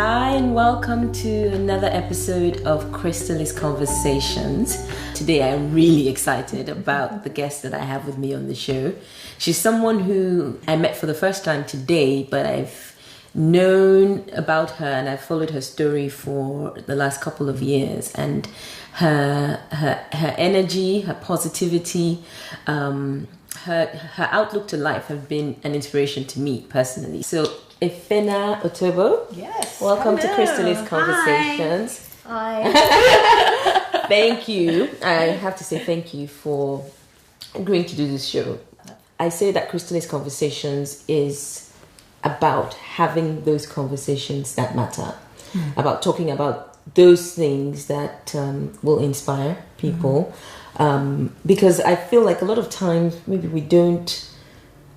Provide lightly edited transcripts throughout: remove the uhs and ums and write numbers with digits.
Hi and welcome to another episode of Chrystallis Conversations. Today I'm really excited about the guest that I have with me on the show. She's someone who I met for the first time today, but I've known about her and I've followed her story for the last couple of years, and her energy, her positivity, her outlook to life have been an inspiration to me personally. So Efena Otobo, yes, welcome hello. to Chrystallis Conversations. Hi. Thank you. I have to say thank you for agreeing to do this show. I say that Chrystallis Conversations is about having those conversations that matter, about talking about those things that will inspire people. Because I feel like a lot of times maybe we tend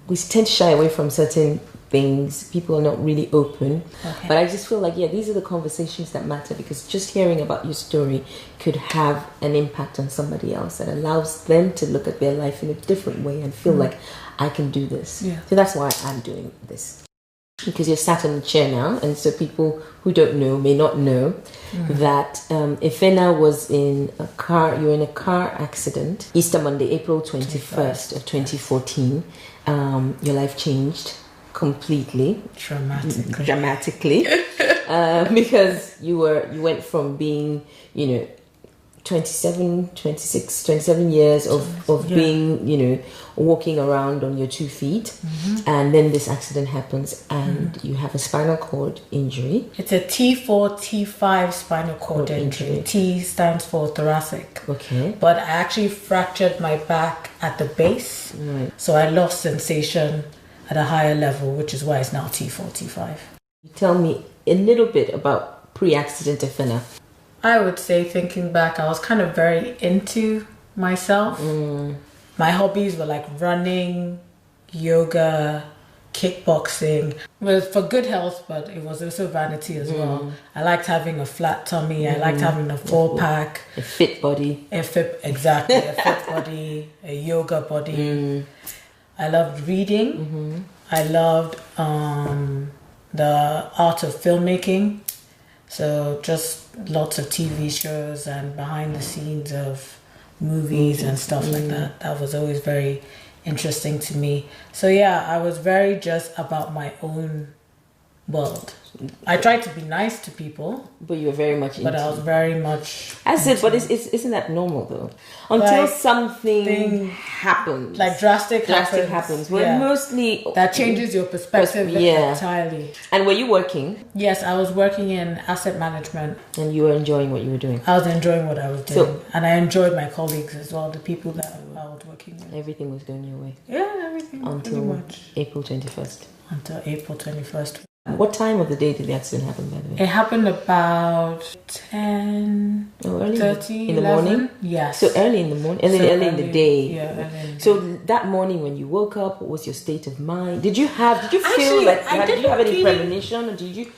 to shy away from certain things. People are not really open. Okay. But I just feel like, these are the conversations that matter, because just hearing about your story could have an impact on somebody else that allows them to look at their life in a different way and feel like I can do this. Yeah. So that's why I'm doing this. Because you're sat on the chair now, and so people who don't know may not know that Efena was in a car. You were in a car accident Easter Monday, April 21st of 2014. Your life changed completely, dramatically, because you went from being 27 years of being walking around on your 2 feet, and then this accident happens and you have a spinal cord injury. It's a T4 T5 spinal cord injury. T stands for thoracic. Okay. But I actually fractured my back at the base, so I lost sensation at a higher level, which is why it's now T4 T5. Tell me a little bit about pre-accident Efena. I would say, thinking back, I was kind of very into myself. My hobbies were like running, yoga, kickboxing. It was for good health, but it was also vanity as well. I liked having a flat tummy. I liked having a 4-pack. A fit body. Exactly. A fit body, a yoga body. I loved reading. I loved the art of filmmaking. So just lots of TV shows and behind the scenes of movies and stuff like that. That was always very interesting to me. So I was very just about my own world. I tried to be nice to people, but you were very much into. But I was very much. But isn't that normal though? Until something happens, like drastic happens. Well, mostly that changes your perspective entirely. And were you working? Yes, I was working in asset management. And you were enjoying what you were doing? I was enjoying what I was doing, and I enjoyed my colleagues as well, the people that I was working with. Everything was going your way. Yeah, everything. Until April 21st. Until April 21st. What time of the day did the accident happen, by the way? It happened about 10:30 in the morning? Yes. So early in the morning? Early in the day? Yeah, early in the day. So that morning when you woke up, what was your state of mind? Did you feel like, did you have any premonition, or did you...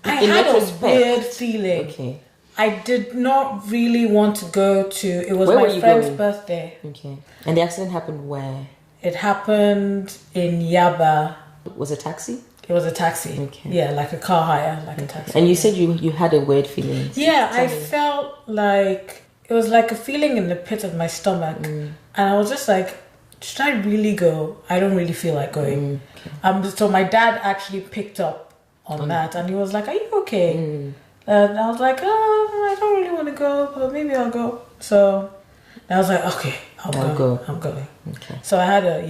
I had a weird feeling. Okay. I did not really want to go to... It was my friend's birthday. Okay. And the accident happened where? It happened in Yaba. Was it a taxi? It was a taxi. Okay. Yeah, like a car hire, like a taxi. And you said you had a weird feeling. Yeah, I felt like... It was like a feeling in the pit of my stomach. And I was just like, should I really go? I don't really feel like going. Okay. So my dad actually picked up on that, and he was like, are you okay? And I was like, I don't really want to go, but maybe I'll go. So I was like, okay, I'll go. I'm going. Okay. So I had a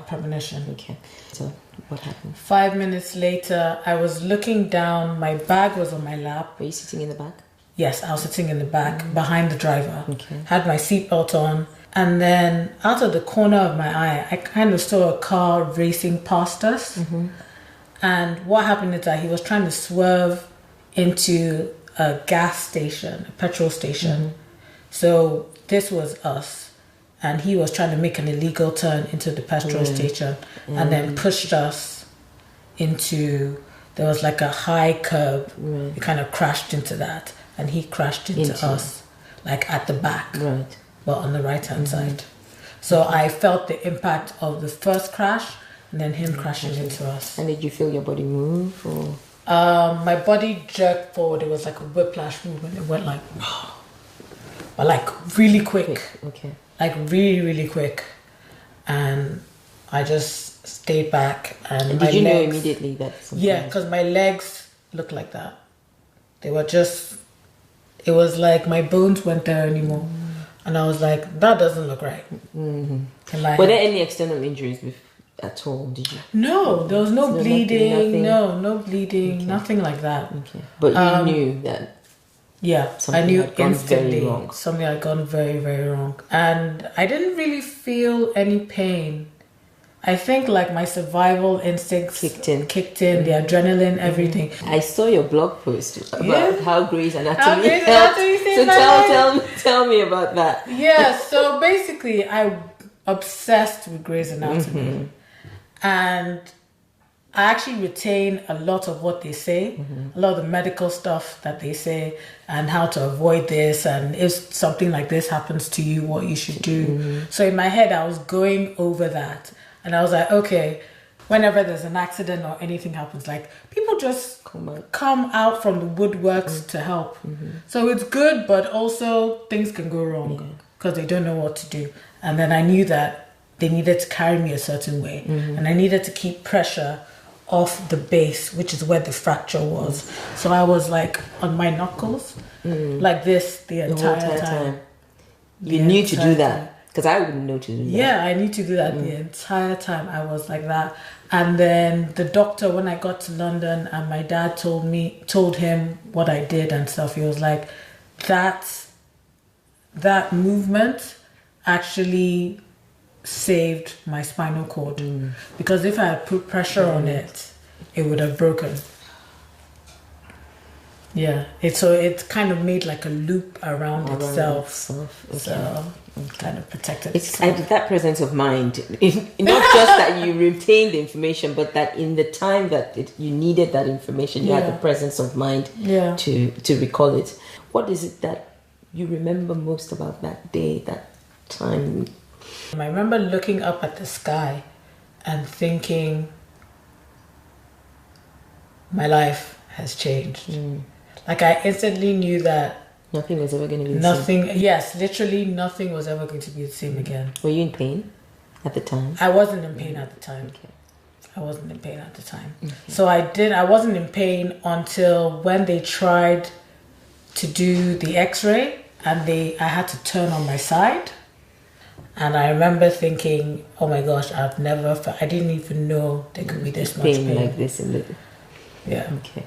premonition. Okay. So what happened? 5 minutes later, I was looking down. My bag was on my lap. Were you sitting in the back? Yes, I was sitting in the back behind the driver. Okay. Had my seatbelt on. And then out of the corner of my eye, I kind of saw a car racing past us. And what happened is that he was trying to swerve into a gas station, a petrol station. So this was us. And he was trying to make an illegal turn into the petrol station and then pushed us into... There was like a high curb. We kind of crashed into that. And he crashed into us, like at the back. Right. But on the right-hand side. So I felt the impact of the first crash and then him crashing into us. And did you feel your body move? Or? My body jerked forward. It was like a whiplash movement. It went like, but like really quick. Okay. Like really, really quick. And I just stayed back. And did you know immediately that something? Yeah, because my legs looked like that. They were just, it was like my bones weren't there anymore. And I was like, that doesn't look right. Were there any external injuries at all? Did you? No, there was no bleeding. Nothing. No bleeding. Nothing like that. Okay. But you knew that. Yeah, something I knew had gone instantly very wrong. Something had gone very, very wrong. And I didn't really feel any pain. I think like my survival instincts kicked in, the adrenaline, everything. I saw your blog post about how Grey's Anatomy helped. So tell me about that. Yeah, so basically I'm obsessed with Grey's Anatomy. And I actually retain a lot of what they say, a lot of the medical stuff that they say, and how to avoid this, and if something like this happens to you, what you should do. So in my head, I was going over that, and I was like, okay, whenever there's an accident or anything happens, like people just come out from the woodworks to help. So it's good, but also things can go wrong because they don't know what to do. And then I knew that they needed to carry me a certain way, and I needed to keep pressure off the base, which is where the fracture was. So I was like on my knuckles, like this the entire time. You knew to do that, because I wouldn't know to do that. Yeah, I need to do that the entire time. I was like that. And then the doctor, when I got to London and my dad told him what I did and stuff, he was like, that movement actually saved my spinal cord, because if I had put pressure on it, it would have broken. Yeah, it kind of made like a loop around itself. Okay. So kind of protected itself. That presence of mind, not just that you retained the information, but that in the time that you needed that information, you had the presence of mind to recall it. What is it that you remember most about that day, that time? I remember looking up at the sky and thinking, my life has changed. Like I instantly knew that nothing was ever going to be the same. Yes, literally nothing was ever going to be the same again. Were you in pain at the time? I wasn't in pain at the time. Okay. I wasn't in pain at the time. So I wasn't in pain until when they tried to do the x-ray and I had to turn on my side. And I remember thinking, oh my gosh, I didn't even know there could be this much pain like this in the... Yeah. Okay.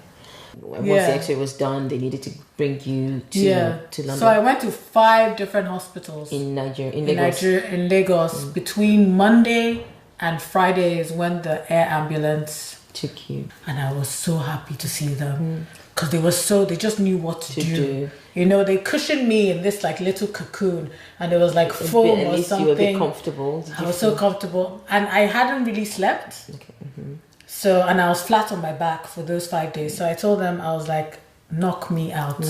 Once the x-ray was done, they needed to bring you to London. So I went to 5 different hospitals in Lagos. In Lagos. Between Monday and Friday is when the air ambulance took you. And I was so happy to see them. Because they just knew what to do. You know, they cushioned me in this like little cocoon, and it was like foam or something. You were a bit comfortable. I was so comfortable, and I hadn't really slept. Okay. So, and I was flat on my back for those 5 days. So I told them, I was like, knock me out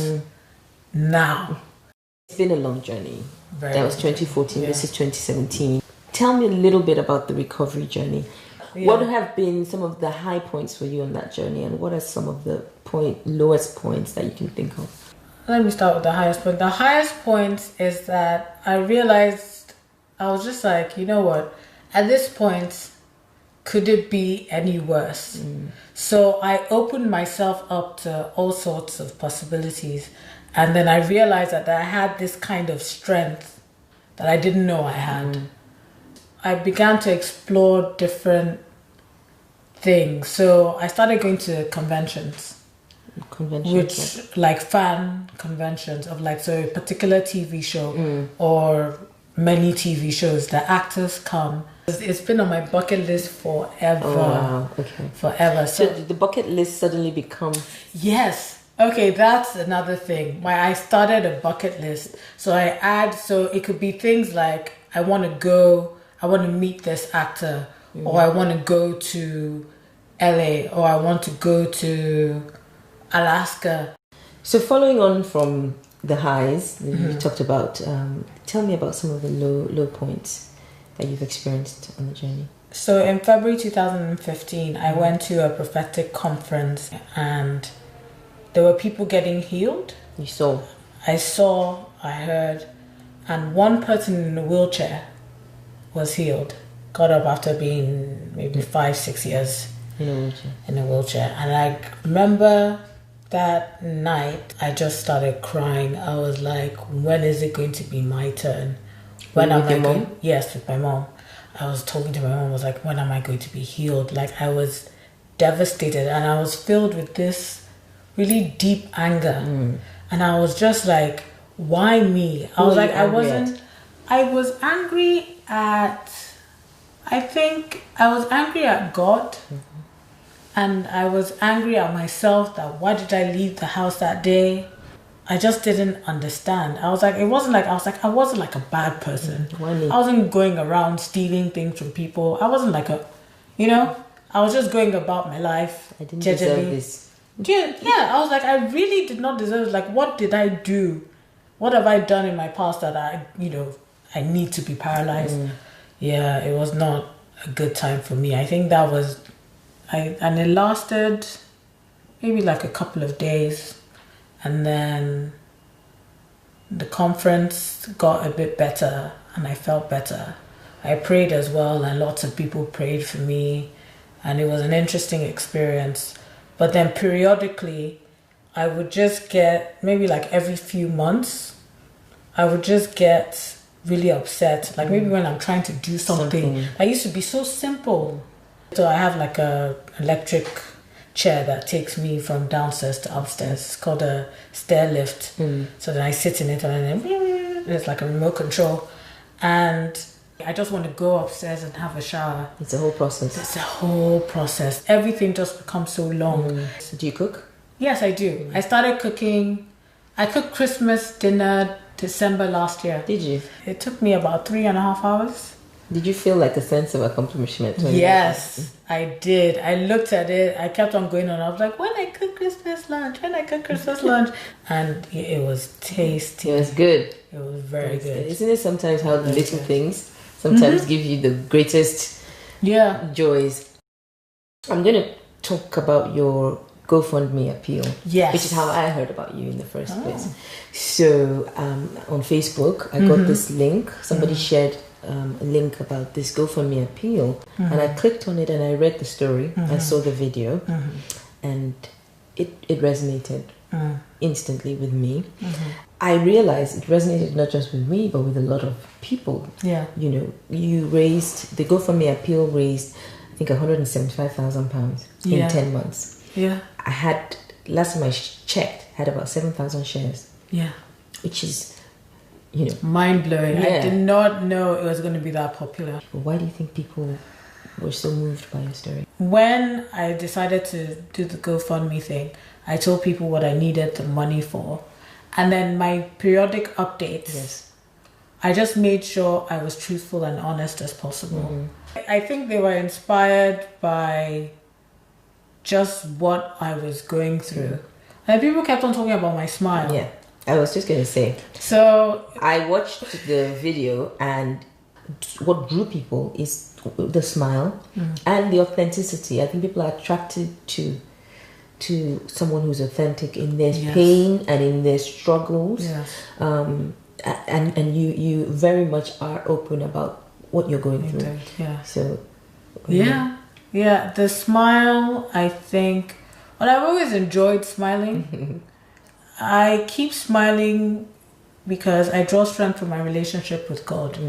now. It's been a long journey. That was 2014. This is 2017. Tell me a little bit about the recovery journey. What have been some of the high points for you on that journey, and what are some of the lowest points that you can think of? Let me start with the highest point. The highest point is that I realized, I was just like, you know what? At this point, could it be any worse? So I opened myself up to all sorts of possibilities. And then I realized that I had this kind of strength that I didn't know I had. I began to explore different things. So I started going to conventions. Which like fan conventions of like, so a particular TV show or many TV shows, the actors come. It's been on my bucket list forever. Oh, wow. Okay. Forever. So did the bucket list suddenly become... Yes. Okay, that's another thing. I started a bucket list. So it could be things like, I want to meet this actor, or I want to go to LA, or I want to go to Alaska. So following on from the highs that you talked about, tell me about some of the low points that you've experienced on the journey. So in February 2015, I went to a prophetic conference and there were people getting healed. You saw? I saw, I heard, and one person in a wheelchair was healed. Got up after being maybe 5-6 years in a wheelchair. And I remember that night, I just started crying. I was like, when is it going to be my turn? When am I going? Yes, with my mom. I was talking to my mom. I was like, when am I going to be healed? Like, I was devastated and I was filled with this really deep anger. And I was just like, why me? I was like, I was angry at, I think I was angry at God. And I was angry at myself that why did I leave the house that day? I just didn't understand. I was like, I wasn't like a bad person. I wasn't going around stealing things from people. I wasn't like I was just going about my life. I didn't deserve this. Yeah, I was like, I really did not deserve it. Like, what did I do? What have I done in my past that I need to be paralyzed? Yeah, it was not a good time for me. I think that was, and it lasted maybe like a couple of days. And then the conference got a bit better and I felt better. I prayed as well and lots of people prayed for me and it was an interesting experience. But then periodically, I would just get, maybe like every few months, I would just get really upset. Like maybe when I'm trying to do something. I used to be so simple. So I have like a electric chair that takes me from downstairs to upstairs. It's called a stair lift. So then I sit in it and then it's like a remote control. And I just want to go upstairs and have a shower. It's a whole process. It's a whole process. Everything just becomes so long. Do you cook? Yes, I do. I started cooking. I cooked Christmas dinner December last year. Did you? It took me about 3.5 hours. Did you feel like a sense of accomplishment? Yes, I did. I looked at it. I kept on going on. I was like, when I cook Christmas lunch. And it was tasty. It was good. It was very good. Isn't it sometimes how the little things sometimes give you the greatest joys? I'm going to talk about your GoFundMe appeal. Yes. Which is how I heard about you in the first place. So on Facebook, I got this link. Somebody shared a link about this GoFundMe appeal. And I clicked on it and I read the story. I saw the video. And it resonated instantly with me. I realized it resonated not just with me, but with a lot of people. Yeah. You know, the GoFundMe appeal raised, I think, £175,000 in 10 months. Yeah. I had, last time I checked, had about 7,000 shares. Yeah. Which is, mind-blowing. Yeah. I did not know it was going to be that popular. Why do you think people were so moved by your story? When I decided to do the GoFundMe thing, I told people what I needed the money for. And then my periodic updates, I just made sure I was truthful and honest as possible. I think they were inspired by just what I was going through. And people kept on talking about my smile. Yeah, I was just going to say. So I watched the video and what drew people is the smile and the authenticity. I think people are attracted to someone who's authentic in their pain and in their struggles. And you very much are open about what you're going through. So the smile, I think, well, I've always enjoyed smiling. I keep smiling because I draw strength from my relationship with God.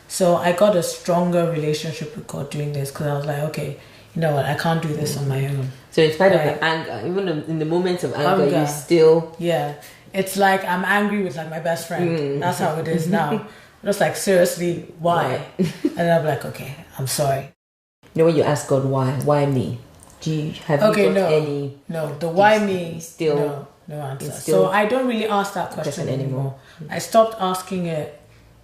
So I got a stronger relationship with God doing this because I was like, okay, you know what, I can't do this on my own. So in spite of the anger, even in the moments of anger, you still... Yeah. It's like I'm angry with like my best friend. That's how it is now. Just like, seriously, why? And I'm like, okay, I'm sorry. When you ask God why me? Have you got any... No, the why me, still... No answer. So I don't really ask that question anymore. I stopped asking it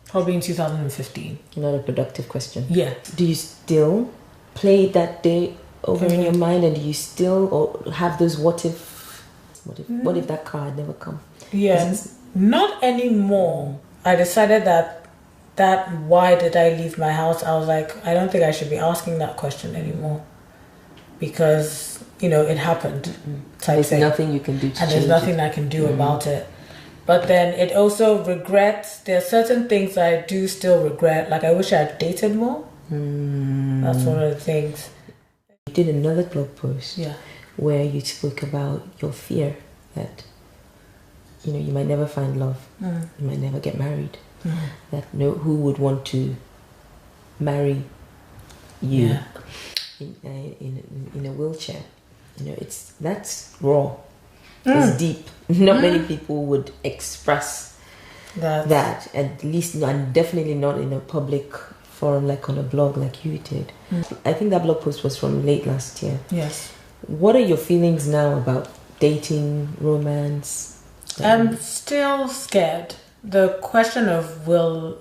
probably in 2015. Not a productive question. Yeah. Do you still play that day over in your mind, and do you still have those what if that car had never come? Yeah, not anymore. I decided that that why did I leave my house, I was like, I don't think I should be asking that question anymore, because it happened. There's nothing you can do to and change there's nothing it. I can do about it. But then it also regrets. There are certain things I do still regret. Like I wish I had dated more. That's one of the things. You did another blog post, Yeah, where you spoke about your fear that you might never find love, you might never get married, that who would want to marry you in a wheelchair. That's raw. It's deep. Not many people would express that, at least, and definitely not in a public forum, like on a blog like you did. I think that blog post was from late last year. Yes. What are your feelings now about dating, romance? I'm still scared. The question of will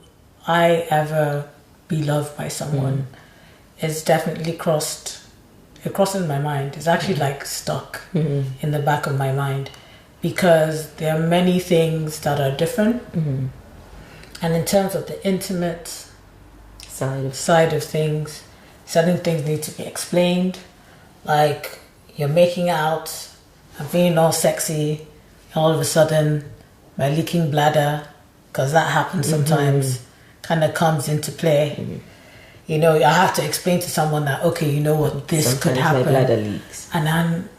I ever be loved by someone is definitely crossed. It crosses my mind. It's actually like stuck in the back of my mind, because there are many things that are different. And in terms of the intimate side of things, certain things need to be explained. Like you're making out and being all sexy, all of a sudden my leaking bladder, because that happens sometimes, kind of comes into play. I have to explain to someone that, okay, you know what, this Sometimes could happen. my bladder leaks. And I'm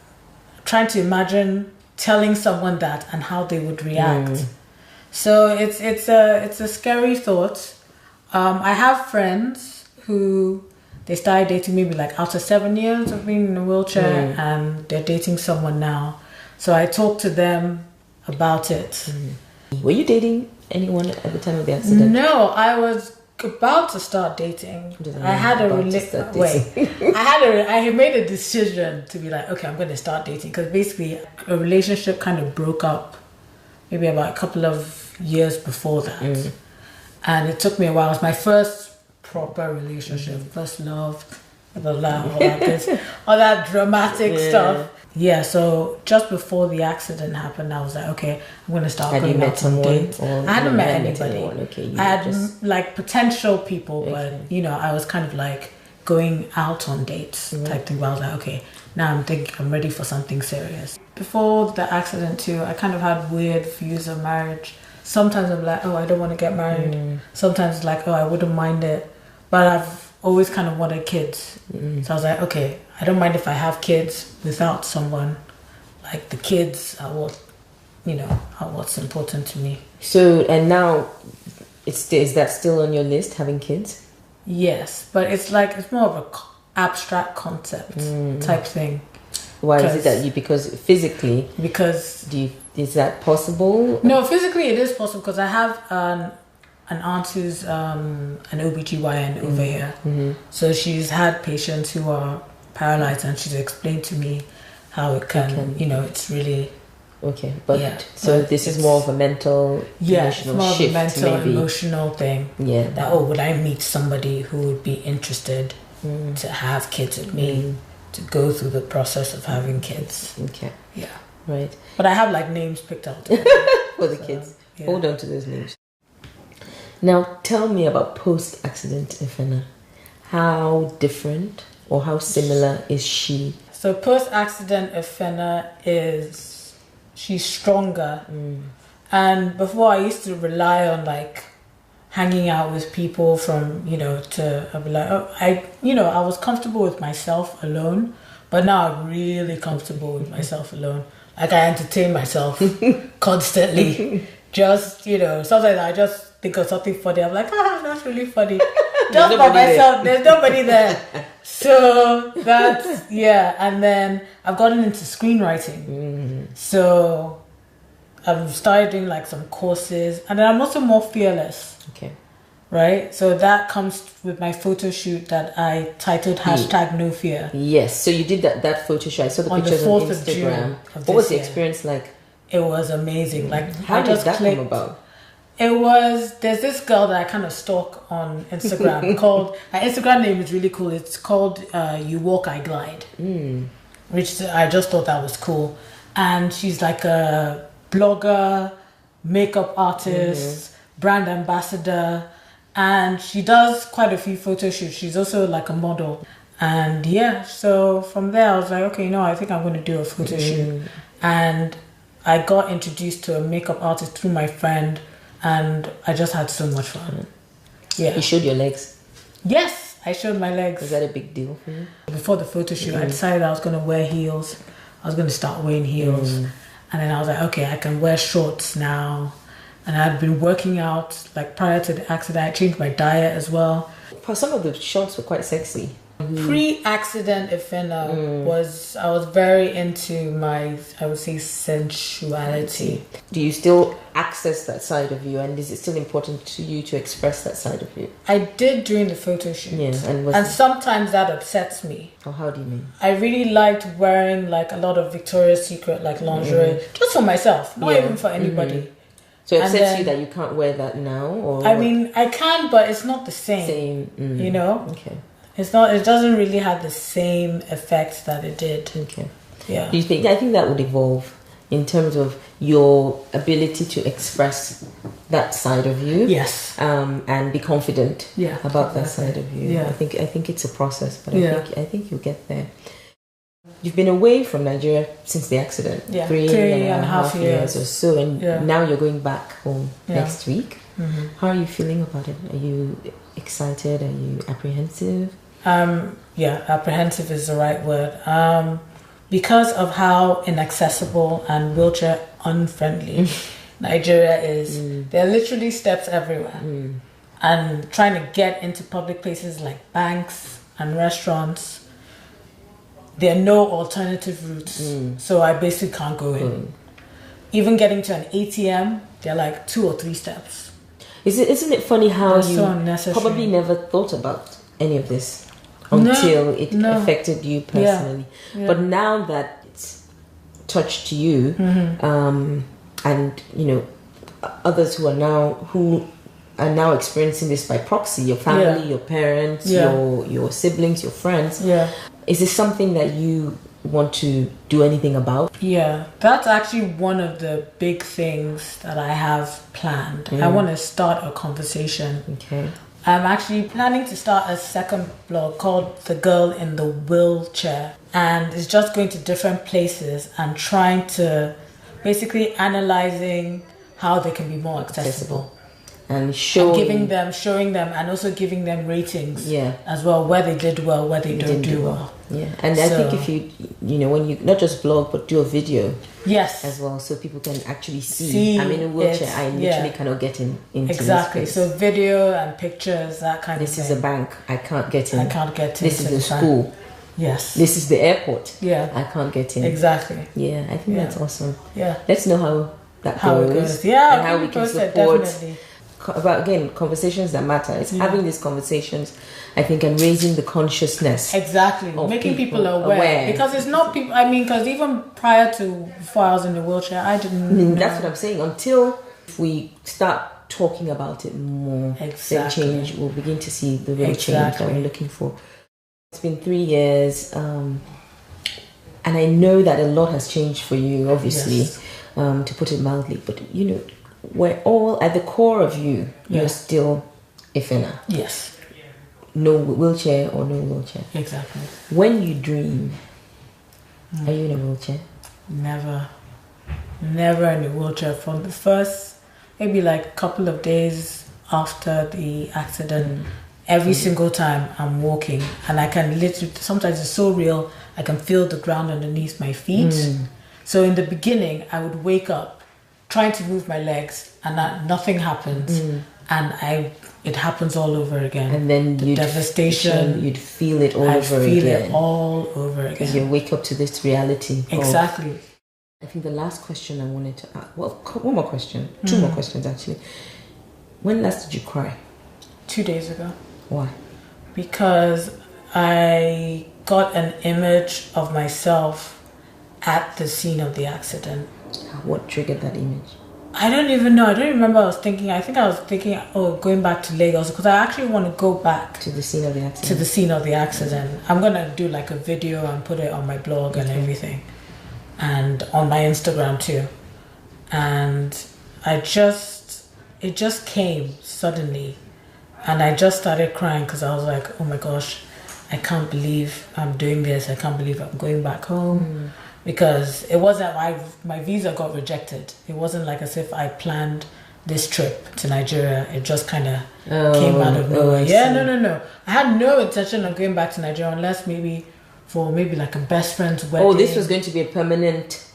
trying to imagine telling someone that and how they would react. So it's a scary thought. I have friends who they started dating maybe like after 7 years of being in a wheelchair, and they're dating someone now. So I talked to them about it. Were you dating anyone at the time of the accident? No, I was about to start dating. I had a I had made a decision to be like, okay, I'm going to start dating, because basically a relationship kind of broke up maybe about a couple of years before that. And it took me a while. It was my first proper relationship, first love, blah, blah, all that dramatic stuff. Yeah, so just before the accident happened, I was like, okay, I'm going to start going out on dates. I hadn't met anybody. Okay, I had like potential people, but I was kind of like going out on dates type thing. Where I was like, okay, now I'm ready for something serious. Before the accident too, I kind of had weird views of marriage. Sometimes I'm like, oh, I don't want to get married. Sometimes it's like, oh, I wouldn't mind it. But I've always kind of wanted kids. So I was like, okay, I don't mind if I have kids without someone. Like the kids are what's important to me. So, and now, is that still on your list, having kids? Yes, but it's more of a abstract concept type thing. Why is it that because physically? Because is that possible? No, physically it is possible, because I have an aunt who's an OBGYN over here. So she's had patients who are paralyzed, and she's explained to me how it can, it's really... Okay, but so this is more of a mental, emotional it's more shift, of a mental, maybe. Emotional thing. Yeah. That, would I meet somebody who would be interested to have kids with me, to go through the process of having kids. Okay. Yeah. Right. But I have like names picked out for the kids. Yeah. Hold on to those names. Now tell me about post-accident Efena. How different or how similar is she? So post-accident Efena she's stronger. And before I used to rely on like hanging out with people from, I'd be like, I was comfortable with myself alone, but now I'm really comfortable with myself alone. Like I entertain myself constantly. Just, sometimes I just think of something funny. I'm like, that's really funny. Just by myself. There's nobody there. So that's, And then I've gotten into screenwriting. So I've started doing like some courses. And then I'm also more fearless. Okay. Right? So that comes with my photo shoot that I titled #NoFear. Yes. So you did that photo shoot. I saw the pictures on Instagram. What was the experience like? It was amazing. Like, how did that come about? There's this girl that I kind of stalk on Instagram called, her Instagram name is really cool. It's called You Walk, I Glide, which I just thought that was cool. And she's like a blogger, makeup artist, brand ambassador. And she does quite a few photo shoots. She's also like a model. And yeah, so from there I was like, okay, I think I'm going to do a photo shoot. And I got introduced to a makeup artist through my friend, and I just had so much fun. Yeah. You showed your legs? Yes, I showed my legs. Was that a big deal for you? Before the photo shoot, I decided I was going to wear heels. I was going to start wearing heels. And then I was like, okay, I can wear shorts now. And I had been working out, like prior to the accident. I changed my diet as well. Some of the shorts were quite sexy. Pre-accident Efena I was very into my, I would say, sensuality. Do you still access that side of you, and is it still important to you to express that side of you? I did during the photo shoot. Yeah, and sometimes that upsets me. Oh, how do you mean? I really liked wearing like a lot of Victoria's Secret like lingerie, just for myself, not even for anybody. So it upsets you that you can't wear that now? Or I mean, I can, but it's not the same. You know? Okay. It's not. It doesn't really have the same effect that it did. Okay. Yeah. Do you think? I think that would evolve in terms of your ability to express that side of you. Yes. And be confident. About that side of you. Yeah. I think it's a process, but I think you'll get there. You've been away from Nigeria since the accident. Yeah. 3.5 years or so, and now you're going back home next week. How are you feeling about it? Are you excited? Are you apprehensive? Apprehensive is the right word. Because of how inaccessible and wheelchair unfriendly Nigeria is, there are literally steps everywhere. And trying to get into public places like banks and restaurants, there are no alternative routes. So I basically can't go in. Even getting to an ATM, there are like 2 or 3 steps. Isn't it funny how you so probably never thought about any of this until it affected you personally? But now that it's touched you, and others who are now experiencing this by proxy, your family, your parents, your siblings, your friends, is this something that you want to do anything about? Yeah, that's actually one of the big things that I have planned. I want to start a conversation. Okay. I'm actually planning to start a second blog called The Girl in the Wheelchair, and it's just going to different places and trying to basically analyzing how they can be more accessible. And showing them, and also giving them ratings as well, where they did well, where they don't do well. Yeah, and I think if when you not just blog but do a video, as well, so people can actually see. I'm in a wheelchair. I literally cannot get into exactly. this place. So video and pictures, that kind of thing. This is a bank. I can't get in. I can't get in. This is a school. Yes. This is the airport. Yeah. I can't get in. Exactly. Yeah, I think that's awesome. Yeah. Let's know how that goes. Yeah. And how we can support. Definitely. About, again, conversations that matter. It's having these conversations, I think, and raising the consciousness. Exactly. Making people aware. Because it's not people, because even before I was in the wheelchair, I didn't know. That's what I'm saying. Until we start talking about it more, then change, we'll begin to see the real change that we're looking for. It's been 3 years, and I know that a lot has changed for you, obviously, to put it mildly, but we're all at the core of you. You're still Efena. Yes. No wheelchair or no wheelchair. Exactly. When you dream, are you in a wheelchair? Never in a wheelchair. From the first, maybe like couple of days after the accident, every single time I'm walking, and I can literally, sometimes it's so real, I can feel the ground underneath my feet. So in the beginning, I would wake up trying to move my legs, and nothing happens, and it happens all over again. And then the devastation, you'd feel it all over again. I feel it all over again. Because you wake up to this reality. Exactly. I think the last question I wanted to ask, well, one more question, 2 more questions actually. When last did you cry? 2 days ago. Why? Because I got an image of myself at the scene of the accident. What triggered that image? I don't even know. I don't remember. I think I was thinking, going back to Lagos, because I actually want to go back to the scene of the accident. I'm gonna do like a video and put it on my blog and everything, and on my Instagram too. And it just came suddenly, And I just started crying because I was like, oh my gosh, I can't believe I'm doing this. I can't believe I'm going back home. Because it wasn't, my visa got rejected. It wasn't like as if I planned this trip to Nigeria. It just kind of came out of nowhere. No. I had no intention of going back to Nigeria unless maybe like a best friend's wedding. Oh, this was going to be a permanent...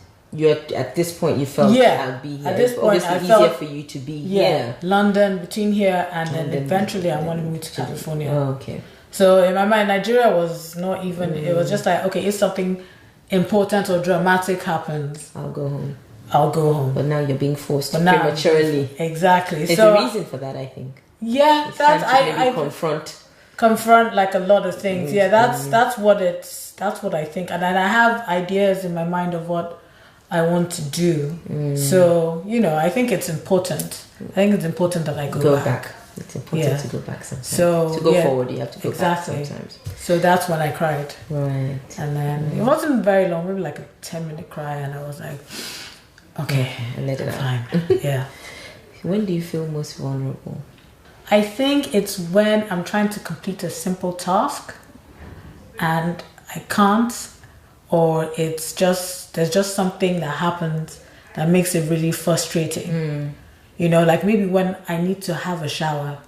at this point you felt I'll be here. At this point, obviously easier for you to be here. London, between here and then eventually I want to move to California. Oh, okay. So in my mind, Nigeria was not even. It was just like, okay, if something important or dramatic happens, I'll go home. But now you're being forced prematurely. Exactly. There's a reason for that, I think. Yeah, it's that's I confront like a lot of things. Yeah, that's what I think, and then I have ideas in my mind of what I want to do. So, I think it's important. I think it's important that I go back. It's important to go back sometimes. So, to go forward, you have to go back sometimes. So that's when I cried. Right. And then it wasn't very long, maybe like a 10-minute cry, and I was like, okay, I let it out. Fine. Yeah. When do you feel most vulnerable? I think it's when I'm trying to complete a simple task and I can't, or there's just something that happens that makes it really frustrating. Like maybe when I need to have a shower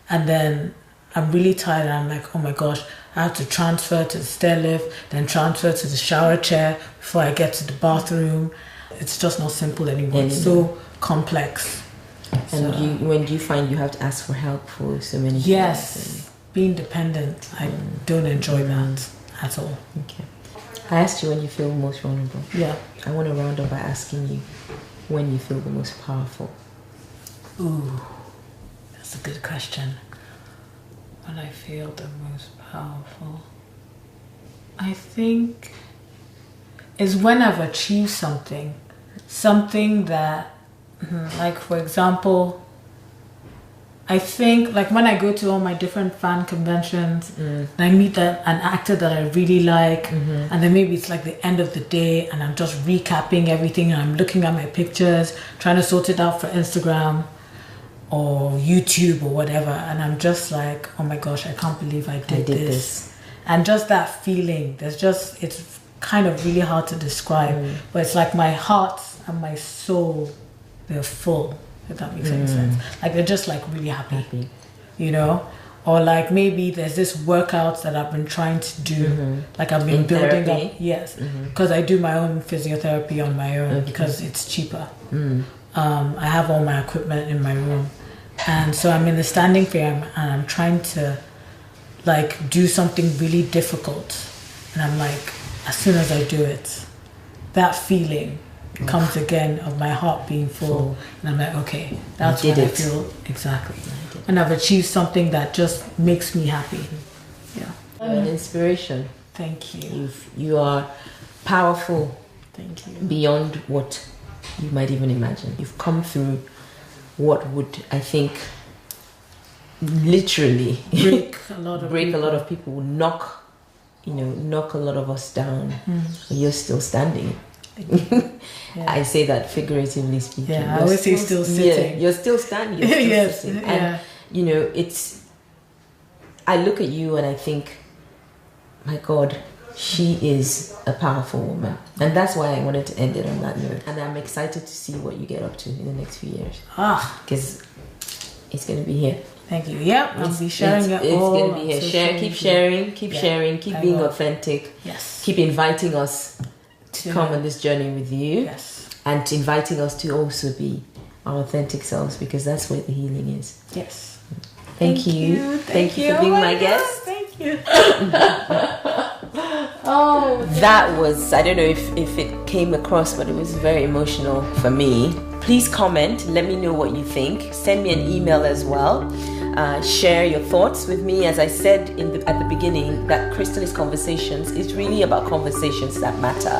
and then I'm really tired and I'm like, oh my gosh, I have to transfer to the stair lift, then transfer to the shower chair before I get to the bathroom. It's just not simple anymore. It's so complex. And when do you find you have to ask for help for so many things? Yes, being dependent. I don't enjoy that at all. Okay. I asked you when you feel most vulnerable. Yeah. I want to round up by asking you when you feel the most powerful. Ooh, that's a good question. When I feel the most powerful, I think is when I've achieved something that, like for example, I think like when I go to all my different fan conventions and I meet an actor that I really like, and then maybe it's like the end of the day and I'm just recapping everything and I'm looking at my pictures, trying to sort it out for Instagram or YouTube or whatever, and I'm just like, oh my gosh, I can't believe I did this. And just that feeling, it's kind of really hard to describe, but it's like my heart and my soul, they're full, if that makes any sense. Like they're just like really happy. Or like maybe there's this workout that I've been trying to do, like I've been building up. Yes, because I do my own physiotherapy on my own because it's cheaper. I have all my equipment in my room, and so I'm in the standing frame and I'm trying to like do something really difficult, and I'm like, as soon as I do it, that feeling comes again of my heart being full, and I'm like, okay, that's when I feel exactly, and I've achieved something that just makes me happy. Yeah, an inspiration. Thank you. You are powerful. Thank you. Beyond what you might even imagine. You've come through what would, I think, literally break a lot of people, knock a lot of us down. But you're still standing. I say that figuratively speaking. Yeah, I always say still sitting. You're still standing. You're still sitting. And I look at you and I think, my God, she is a powerful woman. And that's why I wanted to end it on that note. And I'm excited to see what you get up to in the next few years. Because it's going to be here. Thank you. Yeah, I'll be sharing it all. It's going to be here. Keep sharing, keep being authentic. Yes. Keep inviting us to come on this journey with you. Yes. And inviting us to also be our authentic selves, because that's where the healing is. Yes. Thank you. Thank you for being my guest. Thank you. That was, I don't know if it came across, but it was very emotional for me. Please comment, let me know what you think. Send me an email as well. Share your thoughts with me. As I said at the beginning, that Chrystallis Conversations is really about conversations that matter.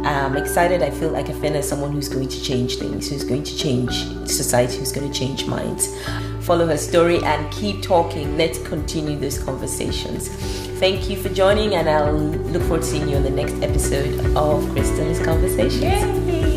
I'm excited. I feel like Efena is someone who's going to change things, who's going to change society, who's going to change minds. Follow her story and keep talking. Let's continue those conversations. Thank you for joining, and I'll look forward to seeing you on the next episode of Chrystallis Conversations. Yay.